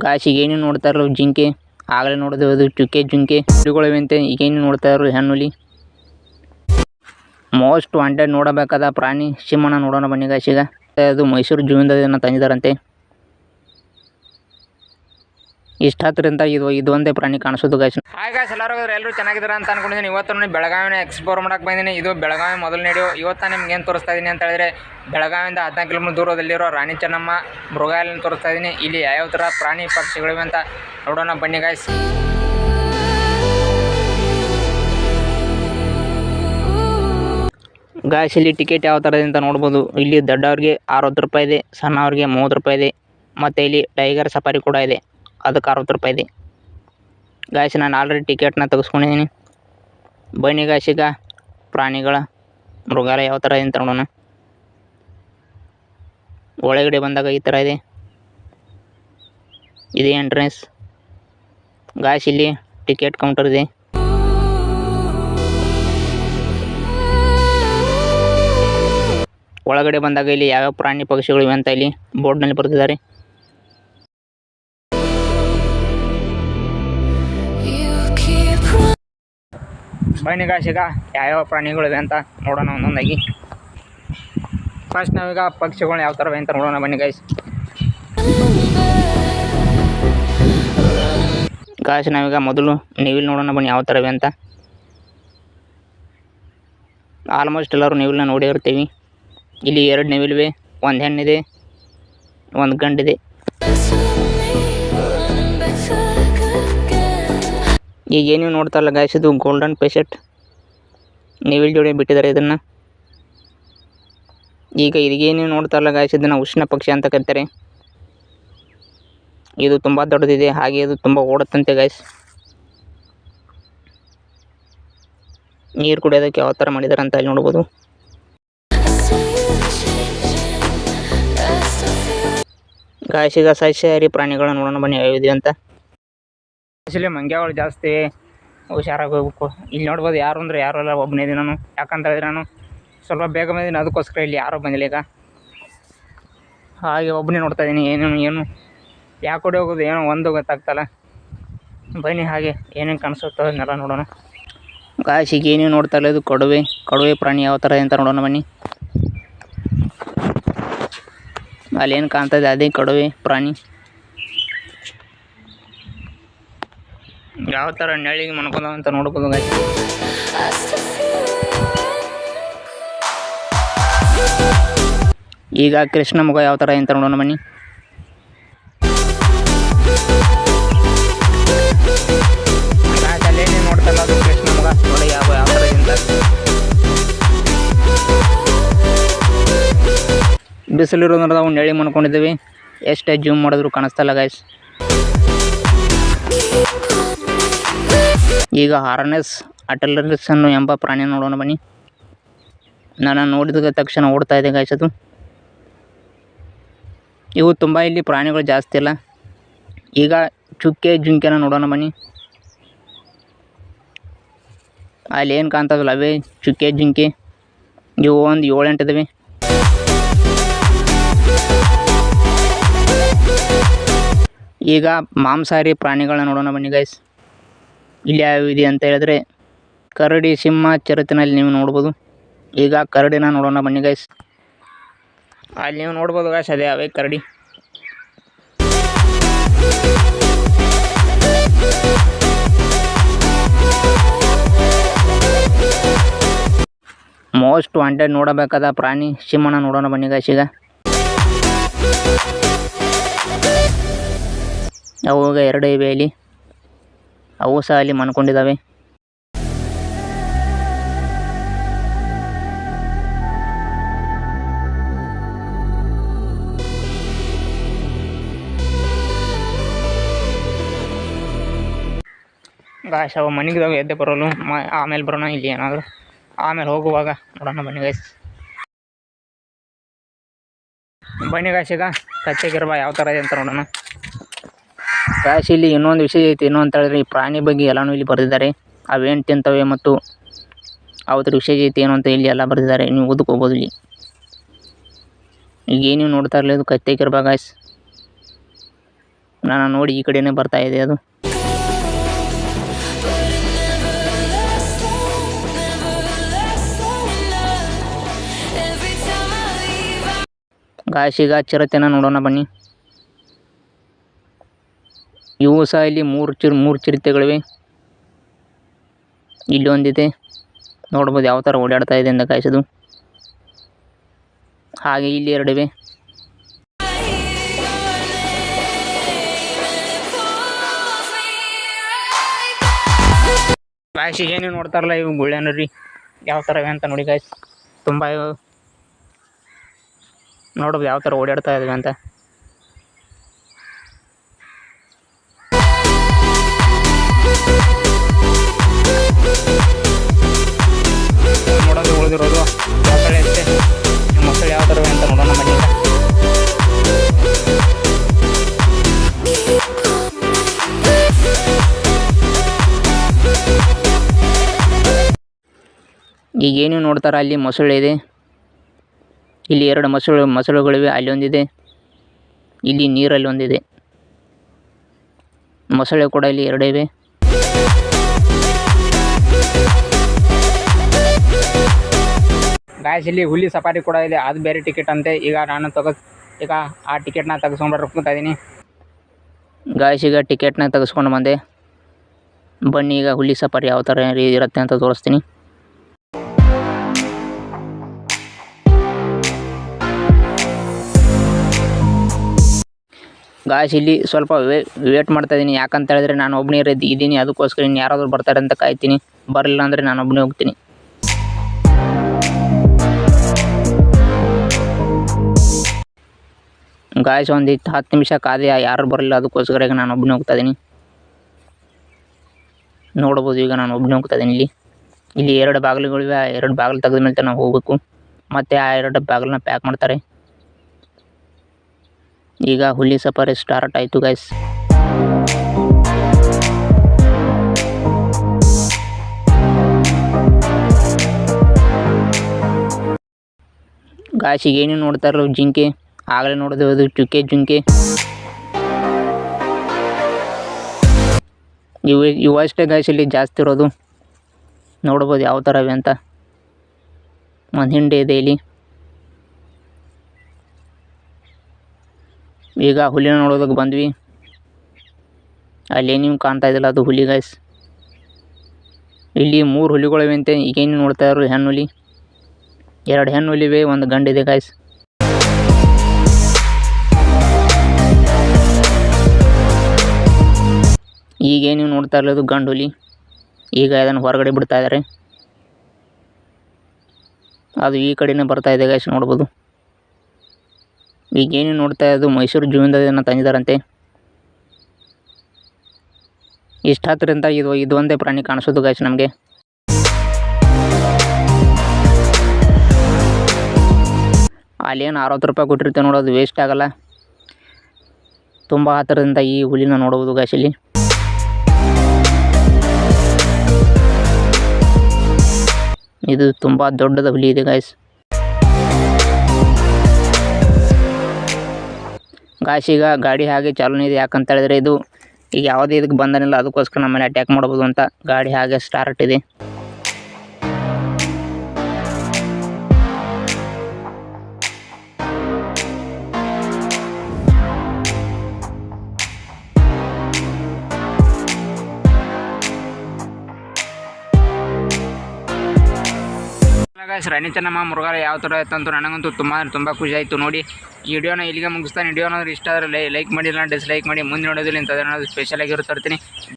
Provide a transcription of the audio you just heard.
Guys ಈಗೇನು ನೋಡ್ತಾ ಇರೋ ಜಿಂಕೆ, ಆಗಲೇ ನೋಡಿದೆ ಅದು ಚುಕ್ಕೆ ಜಿಂಕೆ ಹುಲಿಗಳಿವಂತೆ. ಈಗೇನು ನೋಡ್ತಾ ಇರೋ ಹೆಣ್ಣುಲಿ. ಮೋಸ್ಟ್ ವಾಂಟೆಡ್ ನೋಡಬೇಕಾದ ಪ್ರಾಣಿ ಸಿಂಹನ ನೋಡೋಣ ಬನ್ನಿ ಗಾಯ್ಸ್. ಈಗ ಅದು ಮೈಸೂರು ಜೂಯಿಂದ ಇದನ್ನು ತಂದಿದ್ದಾರಂತೆ. ಇಷ್ಟ ಹತ್ತಿರಿಂದ ಇದು ಒಂದೇ ಪ್ರಾಣಿ ಕಾಣಿಸೋದು ಗಾಯ್ಸ್. ಹಾಯ್ ಗಾಯ್ಸ್, ಎಲ್ಲರೂ ಚೆನ್ನಾಗಿದ್ದಾರೆ ಅಂತ ಅನ್ಕೊಂಡಿದ್ದೀನಿ. ಇವತ್ತು ನಾನು ಬೆಳಗಾವಿನ ಎಕ್ಸ್ಪ್ಲೋರ್ ಮಾಡಕ್ಕೆ ಬಂದಿದ್ದೀನಿ. ಇದು ಬೆಳಗಾವಿ ಮೊದಲನೇ ವಿಡಿಯೋ. ಇವತ್ತು ನಿಮ್ಗೆ ಏನು ತೋರಿಸ್ತಾ ಇದ್ದೀನಿ ಅಂತ ಹೇಳಿದ್ರೆ, ಬೆಳಗಾವಿಯಿಂದ 14 ಕಿಲೋಮೀಟರ್ ದೂರದಲ್ಲಿರೋ ರಾಣಿ ಚೆನ್ನಮ್ಮ ಮೃಗಾಲಯನ ತೋರಿಸ್ತಾ ಇದ್ದೀನಿ. ಇಲ್ಲಿ ಯಾವ ಥರ ಪ್ರಾಣಿ ಪಕ್ಷಿಗಳಿವೆ ಅಂತ ನೋಡೋಣ ಬನ್ನಿ ಗಾಯ್ಸ್. ಗಾಯ್ಸ್ ಇಲ್ಲಿ ಟಿಕೆಟ್ ಯಾವ ಥರ ಇದೆ ಅಂತ ನೋಡ್ಬೋದು. ಇಲ್ಲಿ ದೊಡ್ಡವ್ರಿಗೆ 60 ರೂಪಾಯಿ ಇದೆ, ಸಣ್ಣವ್ರಿಗೆ 30 ರೂಪಾಯಿ ಇದೆ. ಮತ್ತು ಇಲ್ಲಿ ಟೈಗರ್ ಸಫಾರಿ ಕೂಡ ಇದೆ, ಅದಕ್ಕೆ 60 ರೂಪಾಯಿ ಇದೆ ಗಾಯ್ಸ್. ನಾನು ಆಲ್ರೆಡಿ ಟಿಕೆಟ್ನ ತೆಗೆಸ್ಕೊಂಡಿದ್ದೀನಿ. ಬನ್ನಿ ಗಾಯ್ಸ್, ಈಗ ಪ್ರಾಣಿಗಳ ಮೃಗಾಲಯ ಯಾವ ಥರ ಇದೆ ಅಂತ ನೋಡೋಣ. ಒಳಗಡೆ ಬಂದಾಗ ಈ ಥರ ಇದೆ, ಇದೇ ಎಂಟ್ರೆನ್ಸ್ ಗಾಯ್ಸ್. ಇಲ್ಲಿ ಟಿಕೆಟ್ ಕೌಂಟರ್ ಇದೆ. ಒಳಗಡೆ ಬಂದಾಗ ಇಲ್ಲಿ ಯಾವ್ಯಾವ ಪ್ರಾಣಿ ಪಕ್ಷಿಗಳಿವೆ ಅಂತ ಇಲ್ಲಿ ಬೋರ್ಡ್ನಲ್ಲಿ ಬರೆದಿದ್ದಾರೆ. ಬನ್ನಿ ಗಾಯ್ಸ್, ಈಗ ಯಾವ್ಯಾವ ಪ್ರಾಣಿಗಳಿವೆ ಅಂತ ನೋಡೋಣ ಒಂದೊಂದಾಗಿ. ಫಸ್ಟ್ ನಾವೀಗ ಪಕ್ಷಿಗಳು ಯಾವ ಥರ ಅಂತ ನೋಡೋಣ ಬನ್ನಿ ಗಾಯ್ಸ್. ನಾವೀಗ ಮೊದಲು ನೆವಿಲ್ ನೋಡೋಣ ಬನ್ನಿ ಯಾವ ಥರ ಇವೆ ಅಂತ. ಆಲ್ಮೋಸ್ಟ್ ಎಲ್ಲರೂ ನೆವಿಲ್ನ ನೋಡಿರ್ತೀವಿ. ಇಲ್ಲಿ 2 ನೆವಿಲ್ವೆ, 1 ಹೆಣ್ಣಿದೆ, 1 ಗಂಡಿದೆ. ಈಗ ಏನು ನೋಡ್ತಾರಲ್ಲ ಗಾಯ್ಸ್, ಇದು ಗೋಲ್ಡನ್ ಪೆಸೆಟ್ ನೆವಿಲ್ ಜೋಡಿ ಬಿಟ್ಟಿದ್ದಾರೆ ಇದನ್ನು. ಈಗ ಇದಕ್ಕೇನು ನೋಡ್ತಾರಲ್ಲ ಗಾಯ್ಸ್, ಇದನ್ನು ಉಷ್ಣ ಪಕ್ಷಿ ಅಂತ ಕರೀತಾರೆ. ಇದು ತುಂಬ ದೊಡ್ಡದಿದೆ, ಹಾಗೆ ಇದು ತುಂಬ ಓಡುತ್ತಂತೆ ಗಾಯ್ಸ್. ನೀರು ಕುಡಿಯೋದಕ್ಕೆ ಯಾವ ಥರ ಮಾಡಿದ್ದಾರೆ ಅಂತ ಇಲ್ಲಿ ನೋಡ್ಬೋದು. ಗಾಯ್ಸ್ ಈಗ ಸಸ್ಯಾಹಾರಿ ಪ್ರಾಣಿಗಳನ್ನ ನೋಡೋಣ ಬನ್ನಿ ಯಾವಿದೆ ಅಂತ. ಇಲ್ಲಿ ಮಂಗ್ಯಗಳು ಜಾಸ್ತಿ, ಹುಷಾರಾಗಿ ಹೋಗ್ಬೇಕು. ಇಲ್ಲಿ ನೋಡ್ಬೋದು ಯಾರು ಅಂದರೆ ಯಾರು ಅಲ್ಲ, ಒಬ್ಬನೇ ಇದ್ದೀನಿ ನಾನು. ಯಾಕಂತ ಹೇಳಿದ್ರೆ ನಾನು ಸ್ವಲ್ಪ ಬೇಗ ಬಂದಿದ್ದೀನಿ, ಅದಕ್ಕೋಸ್ಕರ ಇಲ್ಲಿ ಯಾರೂ ಬಂದಿಲ್ಲ ಈಗ. ಹಾಗೆ ಒಬ್ಬನೇ ನೋಡ್ತಾ ಇದ್ದೀನಿ. ಏನು ಯಾಕೆ ಕಡೆ ಹೋಗೋದು ಏನೋ ಒಂದು ಗೊತ್ತಾಗ್ತಲ್ಲ. ಬನ್ನಿ ಹಾಗೆ ಏನೇನು ಕಾಣಿಸುತ್ತೋ ಅದನ್ನೆಲ್ಲ ನೋಡೋಣ. ಗಾಯ್ಸ್ ಈಗ ಏನೇನು ನೋಡ್ತಾ ಇಲ್ಲ, ಇದು ಕಡುವೆ ಪ್ರಾಣಿ ಯಾವ ಥರ ಅಂತ ನೋಡೋಣ ಬನ್ನಿ. ಅಲ್ಲಿ ಏನು ಕಾಣ್ತಾ ಇದೆ ಅದೇ ಕಡುವೆ ಪ್ರಾಣಿ. ಯಾವ ಥರ ನೆಳಿಗೆ ಮನ್ಕೊಂಡ ಅಂತ ನೋಡ್ಬೋದು ಗಾಯ್ಸ್. ಈಗ ಕೃಷ್ಣ ಮೃಗ ಯಾವ ಥರ ಅಂತ ನೋಡೋಣ ಬನ್ನಿ. ಅಲ್ಲೇನೇ ನೋಡ್ತಲ್ಲ ಅದು ಕೃಷ್ಣ ಮೃಗ ನೋಡಿ ಯಾವ ಥರ ಇಂತ. ಬಿಸಿಲಿರೋದ್ರಿಂದ ನಾವು ನೆಳಿ ಮನ್ಕೊಂಡಿದ್ದೀವಿ. ಎಷ್ಟೇ ಜೂಮ್ ಮಾಡಿದ್ರು ಕಾಣಿಸ್ತಲ್ಲ ಗಾಯ್ಸ್. ಈಗ ಹಾರ್ನೆಸ್ ಅಟಲರಿಸನ್ನು ಎಂಬ ಪ್ರಾಣಿ ನೋಡೋಣ ಬನ್ನಿ. ನಾನು ನೋಡಿದ ತಕ್ಷಣ ಓಡ್ತಾ ಇದೆ ಗಾಯ್ಸ್ ಅದು. ಇವು ತುಂಬ ಇಲ್ಲಿ ಪ್ರಾಣಿಗಳು ಜಾಸ್ತಿ ಇಲ್ಲ. ಈಗ ಚುಕ್ಕೆ ಜಿಂಕೆನ ನೋಡೋಣ ಬನ್ನಿ. ಅಲ್ಲಿ ಏನು ಕಾಣ್ತದಲ್ಲ ಅವೇ ಚುಕ್ಕೆ ಜಿಂಕೆ. ಇವು ಒಂದು 7-8 ಇದಾವೆ. ಈಗ ಮಾಂಸಾಹಾರಿ ಪ್ರಾಣಿಗಳನ್ನ ನೋಡೋಣ ಬನ್ನಿ ಗಾಯ್ಸ್. ಇಲ್ಲಿ ಯಾವಿದೆ ಅಂತ ಹೇಳಿದ್ರೆ ಕರಡಿ, ಸಿಂಹ, ಚಿರತೆನಲ್ಲಿ ನೀವು ನೋಡ್ಬೋದು. ಈಗ ಕರಡಿನ ನೋಡೋಣ ಬನ್ನಿ ಗಾಯ್ಸ್. ಅಲ್ಲಿ ನೀವು ನೋಡ್ಬೋದು ಗಾಯ್ಸ್, ಅದೇ ಅವೇ ಕರಡಿ. ಮೋಸ್ಟ್ ವಾಂಟೆಡ್ ನೋಡಬೇಕಾದ ಪ್ರಾಣಿ ಸಿಂಹನ ನೋಡೋಣ ಬನ್ನಿ ಗಾಯ್ಸ್. ಈಗ ಅವಾಗ 2 ಇವೆ ಇಲ್ಲಿ, ಅವು ಸಹ ಅಲ್ಲಿ ಮನ್ಕೊಂಡಿದ್ದಾವೆ. ಗಾಯ್ಸ್ ಅವು ಮನೆಗಿದಾವೆ, ಎದ್ದೆ ಬರೋಲ್ಲ. ಆಮೇಲೆ ಬರೋಣ ಇಲ್ಲಿ ಏನಾದರೂ, ಆಮೇಲೆ ಹೋಗುವಾಗ ನೋಡೋಣ ಬನ್ನಿ ಗಾಯ್ಸ್. ಬನ್ನಿ ಗಾಯ್ಸ್, ಈಗ ಕಚ್ಚೆಗಿರುವ ಯಾವ ಥರ ಇದೆ ಅಂತ ನೋಡೋಣ. ಗಾಯ್ಸ್ ಇಲ್ಲಿ ಇನ್ನೊಂದು ವಿಷಯ ಐತಿ. ಏನು ಅಂತ ಹೇಳಿದ್ರೆ ಈ ಪ್ರಾಣಿ ಬಗ್ಗೆ ಎಲ್ಲನೂ ಇಲ್ಲಿ ಬರೆದಿದ್ದಾರೆ. ಅವೇನು ತಿಂತವೆ ಮತ್ತು ಅವ್ರ ವಿಷಯ ಐತಿ ಏನು ಅಂತ ಇಲ್ಲಿ ಎಲ್ಲ ಬರೆದಿದ್ದಾರೆ. ನೀವು ಓದ್ಕೋಬೋದು ಇಲ್ಲಿ. ಈಗ ಏನು ನೋಡ್ತಾ ಇರಲಿ, ಇದು ಕತ್ತೆಕಿರ್ಬ ಗಾಯ್ಸ್. ನಾನು ನೋಡಿ ಈ ಕಡೆನೇ ಬರ್ತಾ ಇದೆ ಅದು. ಗಾಯ್ಸ್ ಈಗ ಚಿರತೆನ ನೋಡೋಣ ಬನ್ನಿ. ಇವು ಸಹ ಇಲ್ಲಿ ಮೂರು ಚಿರತೆಗಳಿವೆ. ಇಲ್ಲಿ ಒಂದಿದೆ ನೋಡ್ಬೋದು ಯಾವ ಥರ ಓಡಾಡ್ತಾ ಇದೆ ಅಂತ ಗಾಯ್ಸ್ ಅದು. ಹಾಗೆ ಇಲ್ಲಿ ಎರಡಿವೆ. ಗಾಯ್ಸ್ ಏನು ನೋಡ್ತಾರಲ್ಲ ಇವು ಗುಳ್ಳೆನ ರೀ ಯಾವ ಥರ ಇವೆ ಅಂತ ನೋಡಿ ಗಾಯ್ಸ್. ತುಂಬ ನೋಡ್ಬೋದು ಯಾವ ಥರ ಓಡಾಡ್ತಾ ಇದ್ವಿ ಅಂತ. ನೋಡೋದು ಉಳಿದಿರೋದು ಮೊಸಳೆ ಅಷ್ಟೇ. ಮೊಸಳೆ ಯಾವ ಥರ ಅಂತ ನೋಡೋಣ ಬನ್ನಿ. ಈಗ ಏನು ನೋಡ್ತಾರ ಅಲ್ಲಿ ಮೊಸಳೆ ಇದೆ. ಇಲ್ಲಿ 2 ಮೊಸಳೆಗಳಿವೆ. ಅಲ್ಲಿ ಒಂದಿದೆ, ಇಲ್ಲಿ ನೀರಲ್ಲಿ ಒಂದಿದೆ. ಮೊಸಳೆ ಕೂಡ ಇಲ್ಲಿ 2 ಇವೆ. ಗಾಯ್ಸ್ ಇಲ್ಲಿ ಹುಲಿ ಸಫಾರಿ ಕೂಡ ಇದೆ, ಅದು ಬೇರೆ ಟಿಕೆಟ್ ಅಂತೆ. ಈಗ ಆ ಟಿಕೆಟ್ನ ತೆಗೆಸ್ಕೊಂಡ್ಬರ್ತಾ ಇದ್ದೀನಿ ಗಾಯ್ಸ್. ಈಗ ಟಿಕೆಟ್ನ ತೆಗೆಸ್ಕೊಂಡು ಬಂದೆ. ಬನ್ನಿ ಈಗ ಹುಲಿ ಸಫಾರಿ ಯಾವ ಥರ ಇರುತ್ತೆ ಅಂತ ತೋರಿಸ್ತೀನಿ. ಗಾಯ್ಸ್ ಇಲ್ಲಿ ಸ್ವಲ್ಪ ವೇಟ್ ಮಾಡ್ತಾ ಇದ್ದೀನಿ. ಯಾಕಂತ ಹೇಳಿದ್ರೆ ನಾನು ಒಬ್ಬನೇ ಇದ್ದೀನಿ, ಅದಕ್ಕೋಸ್ಕರ ಇನ್ನು ಯಾರಾದರೂ ಬರ್ತಾರೆ ಅಂತ ಕಾಯ್ತೀನಿ. ಬರಲಿಲ್ಲ ಅಂದರೆ ನಾನು ಒಬ್ಬನೇ ಹೋಗ್ತೀನಿ. ಗಾಯ್ಸ್ ಒಂದು 10 ನಿಮಿಷ ಕಾದೆ, ಯಾರು ಬರಲಿಲ್ಲ, ಅದಕ್ಕೋಸ್ಕರ ಈಗ ನಾನು ಒಬ್ಬನೇ ಹೋಗ್ತಾ ಇದ್ದೀನಿ. ನೋಡ್ಬೋದು ಈಗ ನಾನು ಒಬ್ಬನೇ ಹೋಗ್ತಾ ಇದ್ದೀನಿ. ಇಲ್ಲಿ 2 ಬಾಗಿಲುಗಳಿವೆ. 2 ಬಾಗಿಲು ತೆಗೆದ ಮೇಲೆ ನಾವು ಹೋಗಬೇಕು. ಮತ್ತು ಆ 2 ಬಾಗಿಲನ್ನ ಪ್ಯಾಕ್ ಮಾಡ್ತಾರೆ. ಈಗ ಹುಲಿ ಸಫಾರಿ ಸ್ಟಾರ್ಟ್ ಆಯಿತು ಗಾಯ್ಸ್. ಗಾಯ್ಸ್ ಈಗ ಏನು ನೋಡ್ತಾ ಇರೋ ಜಿಂಕೆ, ಆಗಲೇ ನೋಡಿದೆ ಅದು ಚುಕ್ಕೆ ಜಿಂಕೆ. ಇವು ಅಷ್ಟೇ ಗಾಯ್ಸ್ ಇಲ್ಲಿ ಜಾಸ್ತಿ ಇರೋದು. ನೋಡ್ಬೋದು ಯಾವ ಥರ ಇವೆ ಅಂತ. ಒಂದು ಹಿಂಡೆ ಇದೆ ಇಲ್ಲಿ. ಈಗ ಹುಲಿನ ನೋಡೋದಕ್ಕೆ ಬಂದ್ವಿ. ಅಲ್ಲಿ ನೀವು ಕಾಣ್ತಾ ಇದ್ದಿಲ್ಲ ಅದು ಹುಲಿ ಗಾಯ್ಸ್. ಇಲ್ಲಿ 3 ಹುಲಿಗಳಿವೆ ಅಂತೆ. ಈಗೇನು ನೋಡ್ತಾ ಇರೋ ಹೆಣ್ಣು ಹುಲಿ. 2 ಹೆಣ್ಣು ಹುಲಿವೆ, 1 ಗಂಡಿದೆ ಗಾಯ್ಸ್. ಈಗೇನು ನೋಡ್ತಾ ಇರೋದು ಗಂಡು ಹುಲಿ. ಈಗ ಅದನ್ನು ಹೊರಗಡೆ ಬಿಡ್ತಾ ಇದ್ದಾರೆ. ಅದು ಈ ಕಡೆನೇ ಬರ್ತಾ ಇದೆ ಗಾಯ್ಸ್, ನೋಡ್ಬೋದು. ಈಗೇನು ನೋಡ್ತಾ ಇರೋದು ಮೈಸೂರು ಜೂವಿಂದ ತಂದಿದ್ದಾರಂತೆ. ಇಷ್ಟು ಹತ್ತಿರದಿಂದ ಇದು ಒಂದೇ ಪ್ರಾಣಿ ಕಾಣಿಸೋದು ಗಾಯ್ಸ್ ನಮಗೆ. ಅಲ್ಲೇನು 60 ರೂಪಾಯಿ ಕೊಟ್ಟಿರ್ತೇವೆ ನೋಡೋದು ವೇಸ್ಟ್ ಆಗಲ್ಲ. ತುಂಬ ಹತ್ತಿರದಿಂದ ಈ ಹುಲಿನ ನೋಡ್ಬೋದು ಗಾಯ್ಸ್ ಇಲ್ಲಿ. ಇದು ತುಂಬ ದೊಡ್ಡದ ಹುಲಿ ಇದೆ ಗಾಯ್ಸ್. ಈಗ ಗಾಡಿ ಹಾಗೆ ಚಾಲನೆ ಇದೆ. ಯಾಕಂತ ಹೇಳಿದ್ರೆ ಇದು ಈಗ ಯಾವುದೇ ಇದಕ್ಕೆ ಬಂದನಿಲ್ಲ, ಅದಕ್ಕೋಸ್ಕರ ನಮ್ಮಲ್ಲಿ ಅಟ್ಯಾಕ್ ಮಾಡ್ಬೋದು ಅಂತ ಗಾಡಿ ಹಾಗೆ ಸ್ಟಾರ್ಟ್ ಇದೆ. ಗಾಯ್ಸ್ ರಾಣಿ ಚೆನ್ನಮ್ಮ ಮೃಗಾಲಯ ಯಾವ ಥರ ಆಯ್ತು ಅಂತ ನನಗಂತೂ ತುಂಬ ಖುಷಿ ಆಯಿತು ನೋಡಿ. ಈ ವಿಡಿಯೋನ ಇಲ್ಲಿಗೆ ಮುಗಿಸ್ತಾನೆ. ವಿಡಿಯೋ ಏನಾದರೂ ಇಷ್ಟ ಆದರೆ ಲೈಕ್ ಮಾಡಿ, ಇಲ್ಲ ಡಿಸ್ಲೈಕ್ ಮಾಡಿ. ಮುಂದೆ ನೋಡೋದಿಲ್ಲ ಇಂಥದ್ದು ಸ್ಪೆಷಲ್ ಆಗಿರೋ ತರ್ತೀನಿ.